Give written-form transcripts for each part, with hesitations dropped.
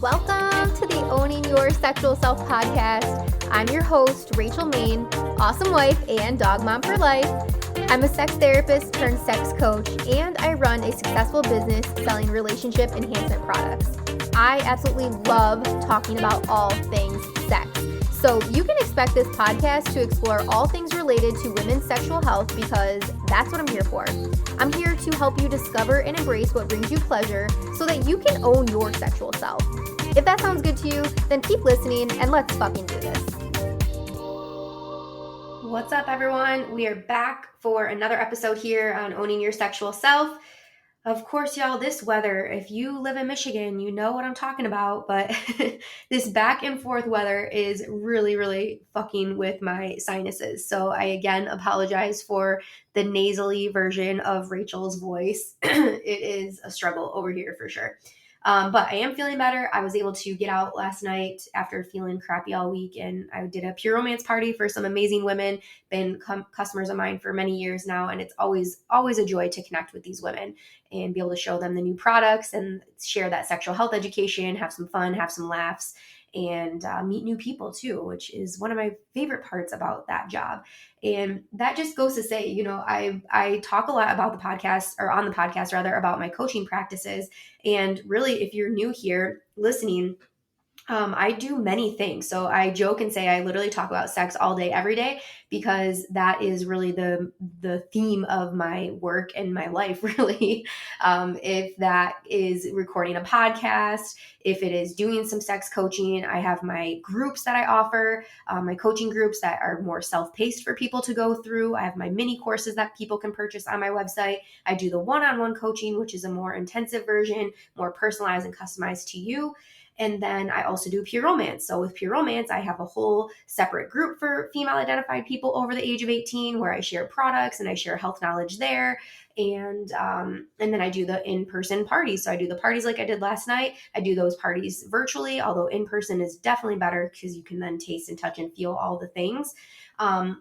Welcome to the Owning Your Sexual Self podcast. I'm your host, Rachel Main, awesome wife and dog mom for life. I'm a sex therapist turned sex coach, and I run a successful business selling relationship enhancement products. I absolutely love talking about all things sex. So you can expect this podcast to explore all things related to women's sexual health because that's what I'm here for. I'm here to help you discover and embrace what brings you pleasure so that you can own your sexual self. If that sounds good to you, then keep listening and let's fucking do this. What's up, everyone? We are back for another episode here on Owning Your Sexual Self. Of course, y'all, this weather, if you live in Michigan, you know what I'm talking about, but this back and forth weather is really fucking with my sinuses. So I again apologize for the nasally version of Rachel's voice. It is a struggle over here for sure. But I am feeling better. I was able to get out last night after feeling crappy all week, and I did a pure romance party for some amazing women, been customers of mine for many years now, and it's always a joy to connect with these women and be able to show them the new products and share that sexual health education, have some fun, have some laughs, and meet new people too, which is one of my favorite parts about that job. And that just goes to say, you know, I talk a lot about the podcast, or on the podcast rather, about my coaching practices. And really, if you're new here listening, I do many things. So I joke and say I literally talk about sex all day, every day, because that is really the theme of my work and my life, really. If that is recording a podcast, if it is doing some sex coaching, I have my groups that I offer, my coaching groups that are more self-paced for people to go through. I have my mini courses that people can purchase on my website. I do the one-on-one coaching, which is a more intensive version, more personalized and customized to you. And then I also do pure romance. So with pure romance, I have a whole separate group for female identified people over the age of 18 where I share products and I share health knowledge there. And then I do the in-person parties. So I do the parties like I did last night. I do those parties virtually, although in-person is definitely better because you can then taste and touch and feel all the things.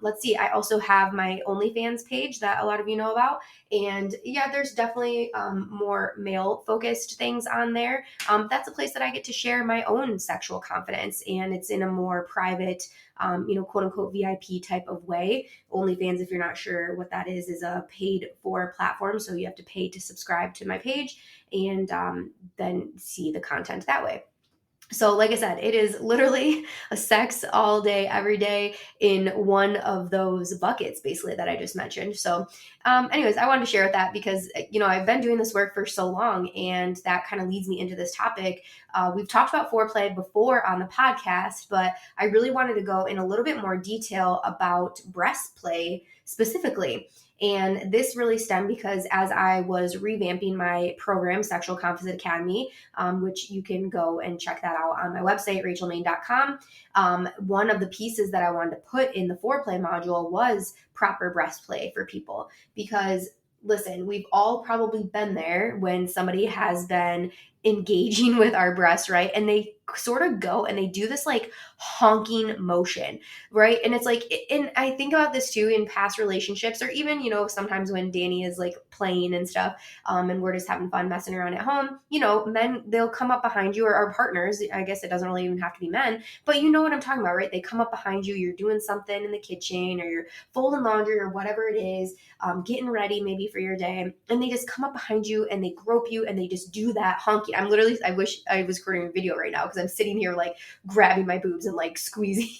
Let's see. I also have my OnlyFans page that a lot of you know about. And yeah, there's definitely more male focused things on there. That's a place that I get to share my own sexual confidence, and it's in a more private, quote unquote VIP type of way. OnlyFans, if you're not sure what that is a paid for platform. So you have to pay to subscribe to my page and then see the content that way. So like I said, it is literally a sex all day, every day in one of those buckets, basically, that I just mentioned. So anyways, I wanted to share that because, you know, I've been doing this work for so long, and that kind of leads me into this topic. We've talked about foreplay before on the podcast, but I really wanted to go in a little bit more detail about breast play specifically. And this really stemmed because as I was revamping my program, Sexual Confidence Academy, which you can go and check that out on my website, rachelmain.com. One of the pieces that I wanted to put in the foreplay module was proper breast play for people. Because listen, we've all probably been there when somebody has been engaging with our breasts, right? And they sort of go and they do this like honking motion, right? And it's like, and I think about this too in past relationships, or even, you know, sometimes when Danny is like playing and stuff, and we're just having fun messing around at home, you know, men, they'll come up behind you, or our partners, I guess it doesn't really even have to be men, but you know what I'm talking about, right? They come up behind you, you're doing something in the kitchen, or you're folding laundry, or whatever it is, getting ready maybe for your day, and they just come up behind you and they grope you and they just do that honking. I wish I was recording a video right now because I'm sitting here like grabbing my boobs and like squeezing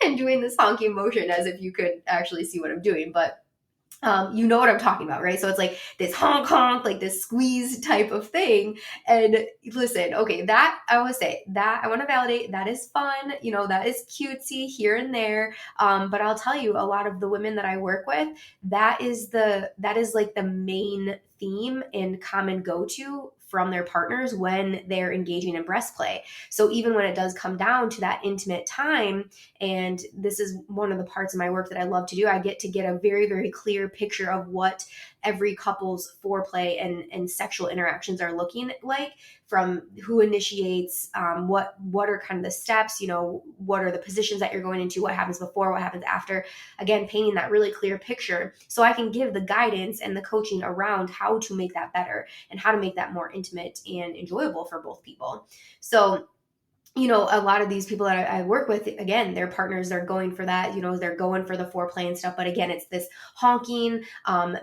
and doing this honking motion as if you could actually see what I'm doing. But you know what I'm talking about, right? So it's like this honk, like this squeeze type of thing. And listen, okay, that I want to say that I want to validate that is fun. You know, that is cutesy here and there. But I'll tell you, a lot of the women that I work with, that is like the main theme and common go-to from their partners when they're engaging in breast play. So even when it does come down to that intimate time, and this is one of the parts of my work that I love to do, I get to get a very, very clear picture of what every couple's foreplay and sexual interactions are looking like, from who initiates, what are kind of the steps, what are the positions that you're going into, what happens before, what happens after. Again, painting that really clear picture so I can give the guidance and the coaching around how to make that better and how to make that more intimate and enjoyable for both people. So a lot of these people that I work with, again, their partners, they're going for that, they're going for the foreplay and stuff. But again, it's this honking,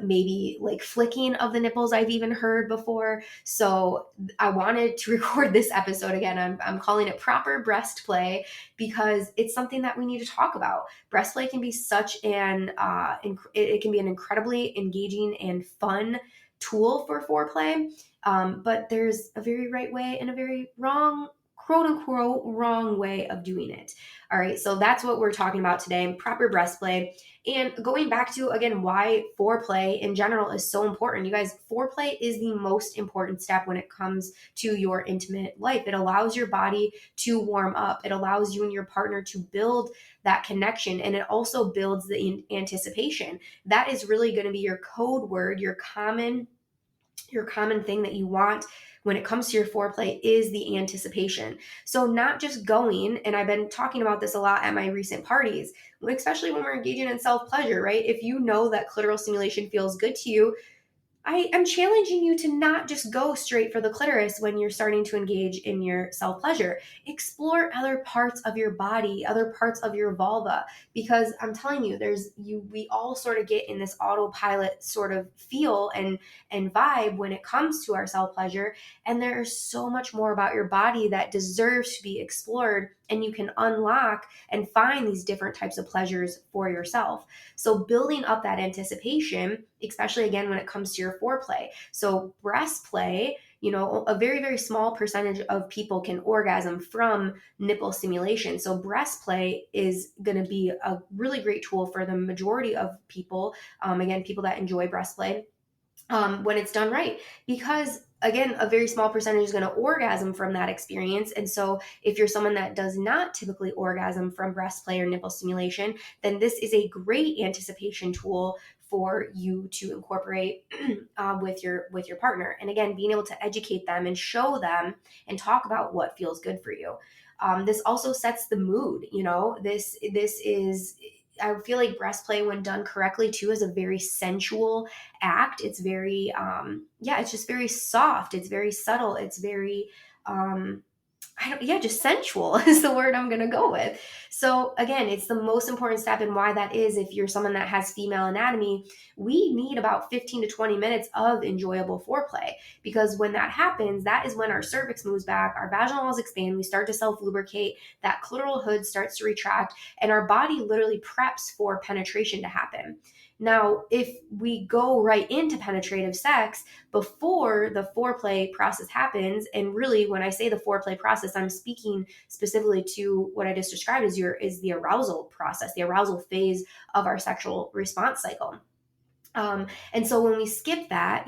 maybe like flicking of the nipples I've even heard before. So I wanted to record this episode again. I'm calling it proper breast play because it's something that we need to talk about. Breast play can be such it can be an incredibly engaging and fun tool for foreplay. But there's a very right way and a very wrong, quote unquote, wrong way of doing it. All right, so that's what we're talking about today, proper breast play. And going back to, again, why foreplay in general is so important. You guys, foreplay is the most important step when it comes to your intimate life. It allows your body to warm up. It allows you and your partner to build that connection. And it also builds the anticipation. That is really going to be your code word, your common thing that you want when it comes to your foreplay is the anticipation. So not just going, and I've been talking about this a lot at my recent parties, especially when we're engaging in self-pleasure, right? If you know that clitoral stimulation feels good to you, I am challenging you to not just go straight for the clitoris when you're starting to engage in your self-pleasure. Explore other parts of your body, other parts of your vulva, because I'm telling you, we all sort of get in this autopilot sort of feel and vibe when it comes to our self-pleasure. And there's so much more about your body that deserves to be explored, and you can unlock and find these different types of pleasures for yourself. So building up that anticipation, especially again when it comes to your foreplay. So breast play, a very, very small percentage of people can orgasm from nipple stimulation. So breast play is going to be a really great tool for the majority of people. Again, people that enjoy breast play. When it's done right, because again, a very small percentage is going to orgasm from that experience. And so if you're someone that does not typically orgasm from breast play or nipple stimulation, then this is a great anticipation tool for you to incorporate with your partner. And again, being able to educate them and show them and talk about what feels good for you. This also sets the mood. This is, I feel like breast play, when done correctly too, is a very sensual act. It's very, it's just very soft. It's very subtle. It's very, just sensual is the word I'm going to go with. So again, it's the most important step. And why that is, if you're someone that has female anatomy, we need about 15 to 20 minutes of enjoyable foreplay, because when that happens, that is when our cervix moves back, our vaginal walls expand, we start to self-lubricate, that clitoral hood starts to retract, and our body literally preps for penetration to happen. Now, if we go right into penetrative sex before the foreplay process happens, and really when I say the foreplay process, I'm speaking specifically to what I just described is the arousal process, the arousal phase of our sexual response cycle. And so when we skip that,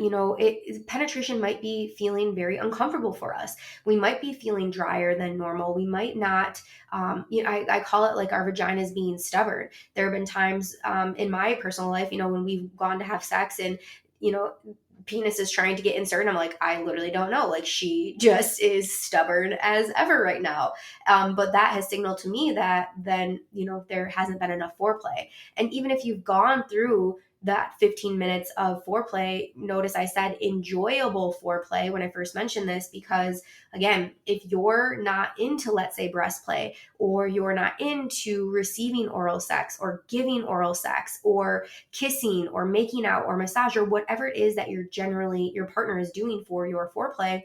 penetration might be feeling very uncomfortable for us. We might be feeling drier than normal. We might not, I call it like our vaginas being stubborn. There have been times in my personal life, when we've gone to have sex and, penis is trying to get inserted. I'm like, I literally don't know. Like, she just is stubborn as ever right now. But that has signaled to me that then, there hasn't been enough foreplay. And even if you've gone through that 15 minutes of foreplay, notice I said enjoyable foreplay when I first mentioned this, because again, if you're not into, let's say, breast play, or you're not into receiving oral sex or giving oral sex or kissing or making out or massage or whatever it is that your partner is doing for your foreplay,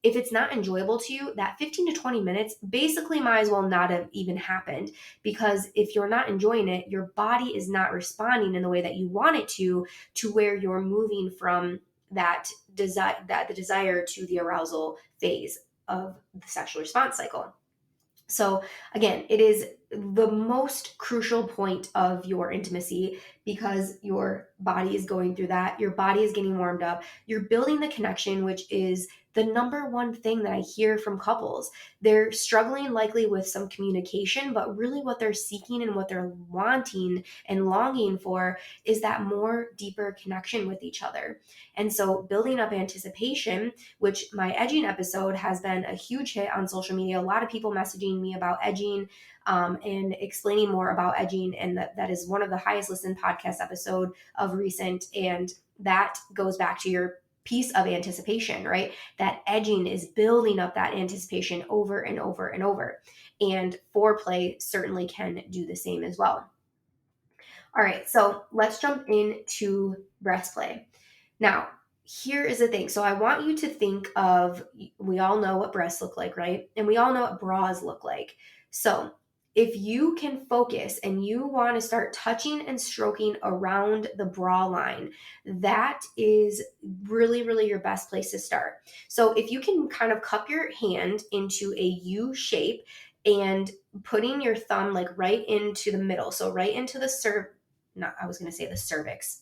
if it's not enjoyable to you, that 15 to 20 minutes basically might as well not have even happened, because if you're not enjoying it, your body is not responding in the way that you want it to where you're moving from the desire to the arousal phase of the sexual response cycle. So again, it is the most crucial point of your intimacy, because your body is going through that. Your body is getting warmed up. You're building the connection, which is the number one thing that I hear from couples. They're struggling likely with some communication, but really what they're seeking and what they're wanting and longing for is that more deeper connection with each other. And so building up anticipation, which my edging episode has been a huge hit on social media. A lot of people messaging me about edging, and explaining more about edging. And that is one of the highest listened podcast episode of recent. And that goes back to your piece of anticipation, right? That edging is building up that anticipation over and over and over. And foreplay certainly can do the same as well. All right, so let's jump into breast play. Now, here is the thing. So I want you to think of, we all know what breasts look like, right? And we all know what bras look like. So if you can focus and you want to start touching and stroking around the bra line, that is really, really your best place to start. So if you can kind of cup your hand into a U shape and putting your thumb like right into the middle, so right into the I was going to say the cervix.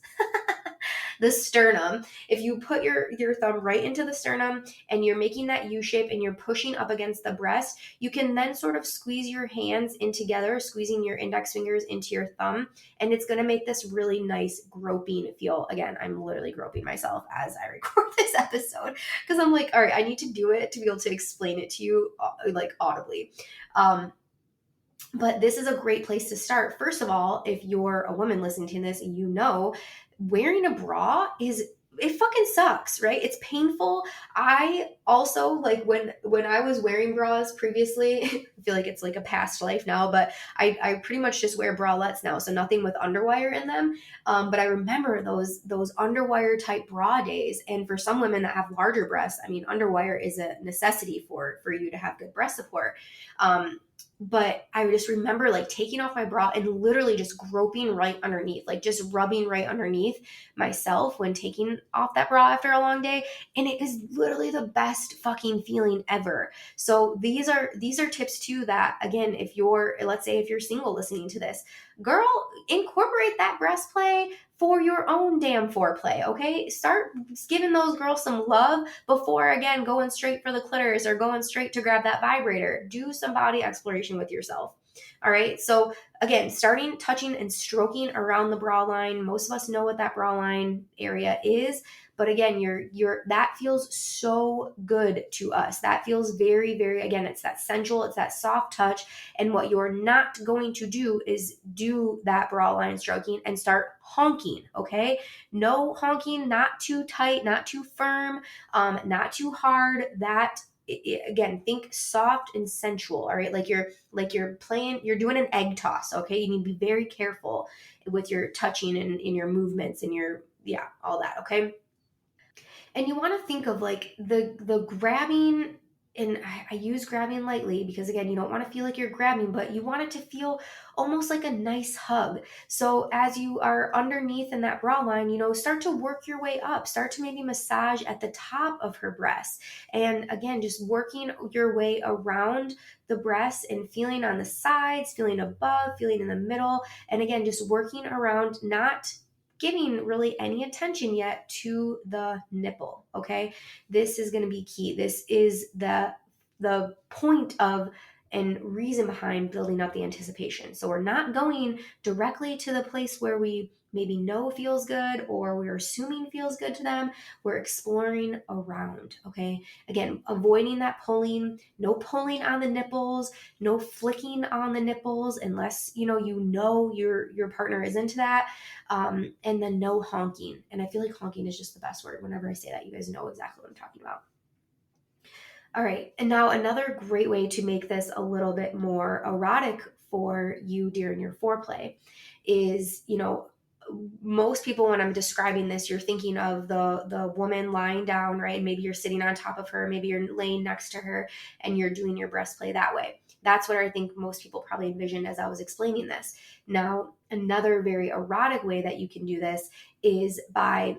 The sternum. If you put your thumb right into the sternum and you're making that U shape and you're pushing up against the breast, you can then sort of squeeze your hands in together, squeezing your index fingers into your thumb, and it's going to make this really nice groping feel. Again, I'm literally groping myself as I record this episode because I'm like, all right, I need to do it to be able to explain it to you like audibly. But this is a great place to start. First of all, if you're a woman listening to this, you know, wearing a bra it fucking sucks, right? It's painful. I also, like, when I was wearing bras previously, I feel like it's like a past life now, but I pretty much just wear bralettes now, so nothing with underwire in them. But I remember those underwire type bra days, and for some women that have larger breasts, I mean, underwire is a necessity for you to have good breast support. But I just remember like taking off my bra and literally just groping right underneath, like just rubbing right underneath myself when taking off that bra after a long day. And it is literally the best fucking feeling ever. So these are tips too that, again, let's say if you're single listening to this, girl, incorporate that breast play for your own damn foreplay, okay? Start giving those girls some love before, again, going straight for the clitoris or going straight to grab that vibrator. Do some body exploration with yourself. All right. So again, starting touching and stroking around the bra line. Most of us know what that bra line area is, but again, that feels so good to us. That feels very, very, again, it's that sensual, it's that soft touch. And what you're not going to do is do that bra line stroking and start honking. Okay. No honking, not too tight, not too firm, not too hard. Again, think soft and sensual. All right, like you're playing, you're doing an egg toss. Okay, you need to be very careful with your touching and in your movements and all that. Okay, and you want to think of like the grabbing. And I use grabbing lightly because, again, you don't want to feel like you're grabbing, but you want it to feel almost like a nice hug. So as you are underneath in that bra line, start to work your way up. Start to maybe massage at the top of her breast. And again, just working your way around the breast and feeling on the sides, feeling above, feeling in the middle. And again, just working around, not giving really any attention yet to the nipple. Okay, this is going to be key. This is the point of and reason behind building up the anticipation. So we're not going directly to the place where we maybe know feels good or we're assuming feels good to them. We're exploring around. Okay, again, avoiding that pulling. No pulling on the nipples, no flicking on the nipples unless your partner is into that. And then no honking. And I feel like honking is just the best word. Whenever I say that, you guys know exactly what I'm talking about. All right. And now another great way to make this a little bit more erotic for you during your foreplay is, most people, when I'm describing this, you're thinking of the woman lying down, right? Maybe you're sitting on top of her, maybe you're laying next to her and you're doing your breast play that way. That's what I think most people probably envisioned as I was explaining this. Now, another very erotic way that you can do this is by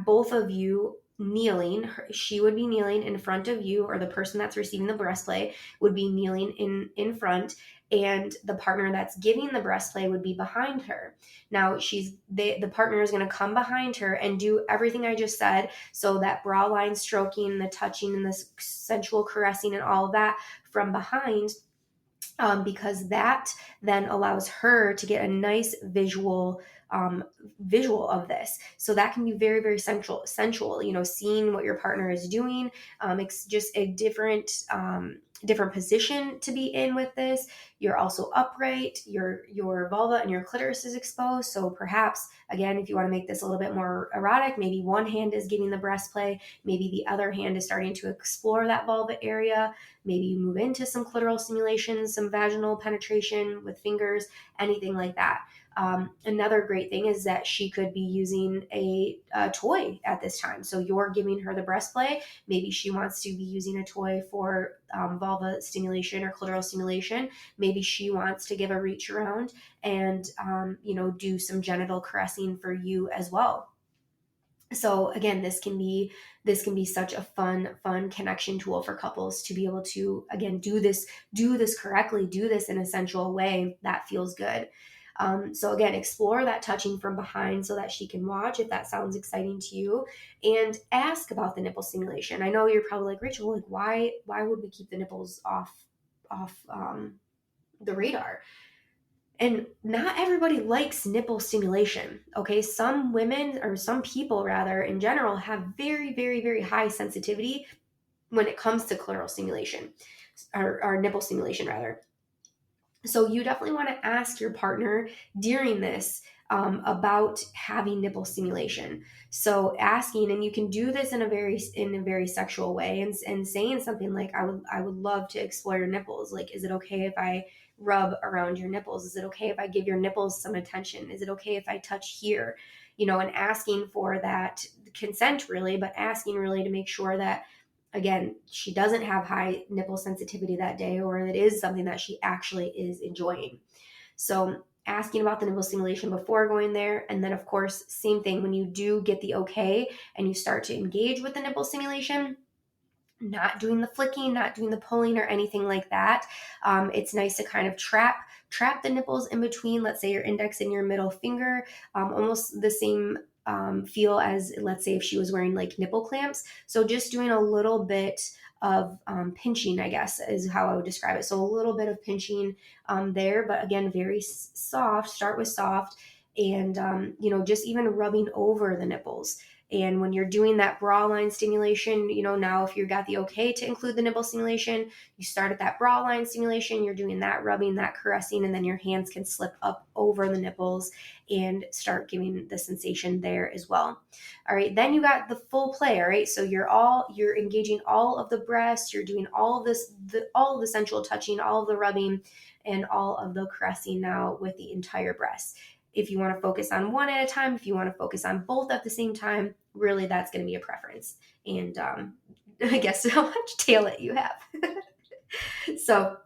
both of you kneeling. She would be kneeling in front of you, or the person that's receiving the breast play would be kneeling in front, and the partner that's giving the breast play would be behind her. Now the partner is going to come behind her and do everything I just said. So that bra line stroking, the touching, and the sensual caressing and all of that from behind, because that then allows her to get a nice visual of this. So that can be very, very sensual, seeing what your partner is doing. It's just a different position to be in with this. You're also upright, your vulva and your clitoris is exposed. So perhaps, again, if you want to make this a little bit more erotic, maybe one hand is giving the breast play, maybe the other hand is starting to explore that vulva area. Maybe you move into some clitoral stimulation, some vaginal penetration with fingers, anything like that. Another great thing is that she could be using a toy at this time. So you're giving her the breast play. Maybe she wants to be using a toy for vulva stimulation or clitoral stimulation. Maybe she wants to give a reach around and, do some genital caressing for you as well. So again, this can be such a fun connection tool for couples to be able to, again, do this correctly, do this in a sensual way that feels good. So again, explore that touching from behind so that she can watch if that sounds exciting to you, and ask about the nipple stimulation. I know you're probably like, Rachel, like why would we keep the nipples off the radar? And not everybody likes nipple stimulation, okay? Some women, or some people rather, in general, have very, very, very high sensitivity when it comes to clitoral stimulation, or nipple stimulation rather. So you definitely want to ask your partner during this about having nipple stimulation. So asking, and you can do this in a very sexual way, and saying something like, I would love to explore your nipples. Like, is it okay if I rub around your nipples? Is it okay if I give your nipples some attention? Is it okay if I touch here? And asking for that consent, really, but asking really to make sure that, again, she doesn't have high nipple sensitivity that day, or it is something that she actually is enjoying. So asking about the nipple stimulation before going there. And then, of course, same thing when you do get the okay and you start to engage with the nipple stimulation, not doing the flicking, not doing the pulling or anything like that. It's nice to kind of trap the nipples in between, let's say your index and your middle finger, almost the same feel as, let's say, if she was wearing like nipple clamps. So just doing a little bit of pinching, I guess, is how I would describe it. So a little bit of pinching there, but again, very soft. Start with soft, and just even rubbing over the nipples. And when you're doing that bra line stimulation, now if you got the okay to include the nipple stimulation, you start at that bra line stimulation, you're doing that rubbing, that caressing, and then your hands can slip up over the nipples and start giving the sensation there as well. All right, then you got the full play. All right, so you're engaging all of the breasts, you're doing all of this, all of the sensual touching, all of the rubbing, and all of the caressing now with the entire breast. If you want to focus on one at a time, if you want to focus on both at the same time, really that's going to be a preference. And I guess how much tail it you have. So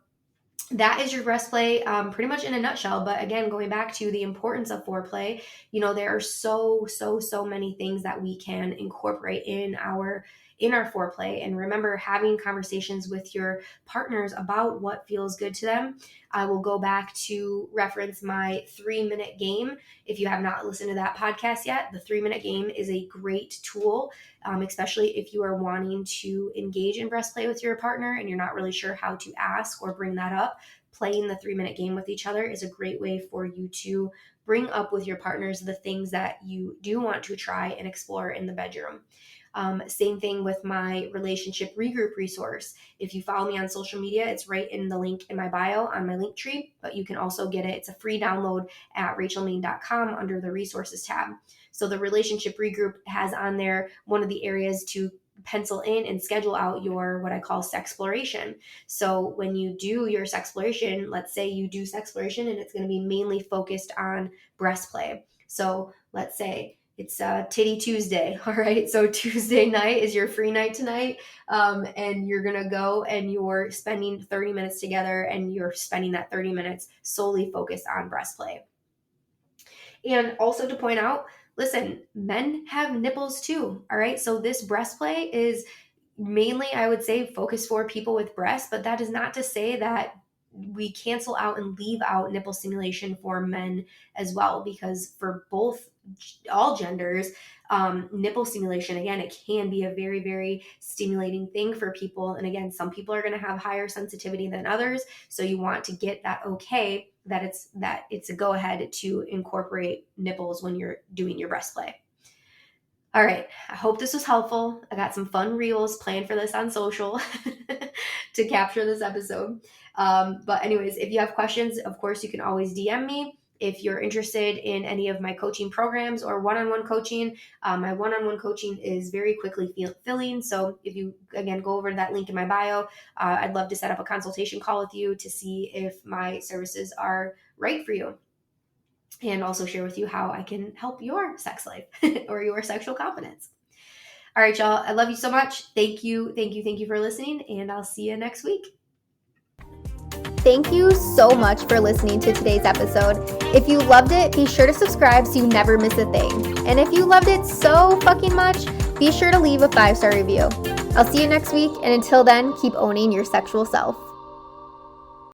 that is your breast play pretty much in a nutshell. But again, going back to the importance of foreplay, there are so many things that we can incorporate in our foreplay. And remember, having conversations with your partners about what feels good to them. I will go back to reference my 3-minute game. If you have not listened to that podcast yet, the 3-minute game is a great tool, especially if you are wanting to engage in breast play with your partner and you're not really sure how to ask or bring that up. Playing the 3-minute game with each other is a great way for you to bring up with your partners the things that you do want to try and explore in the bedroom. Same thing with my relationship regroup resource. If you follow me on social media, it's right in the link in my bio on my link tree, but you can also get it. It's a free download at rachelmaine.com under the resources tab. So the relationship regroup has on there one of the areas to pencil in and schedule out your, what I call, sexploration. So when you do your sexploration, let's say you do sexploration and it's going to be mainly focused on breast play. So let's say it's Titty Tuesday, all right? So Tuesday night is your free night tonight, and you're going to go and you're spending 30 minutes together, and you're spending that 30 minutes solely focused on breast play. And also to point out, listen, men have nipples too, all right? So this breast play is mainly, I would say, focused for people with breasts, but that is not to say that we cancel out and leave out nipple stimulation for men as well, because for all genders, nipple stimulation, again, it can be a very, very stimulating thing for people. And again, some people are going to have higher sensitivity than others. So you want to get that okay, that it's a go ahead to incorporate nipples when you're doing your breast play. All right. I hope this was helpful. I got some fun reels planned for this on social to capture this episode. But anyways, if you have questions, of course, you can always DM me. If you're interested in any of my coaching programs or one-on-one coaching, my one-on-one coaching is very quickly filling. So if you, again, go over to that link in my bio, I'd love to set up a consultation call with you to see if my services are right for you, and also share with you how I can help your sex life or your sexual confidence. All right, y'all. I love you so much. Thank you for listening, and I'll see you next week. Thank you so much for listening to today's episode. If you loved it, be sure to subscribe so you never miss a thing. And if you loved it so fucking much, be sure to leave a 5-star review. I'll see you next week, and until then, keep owning your sexual self.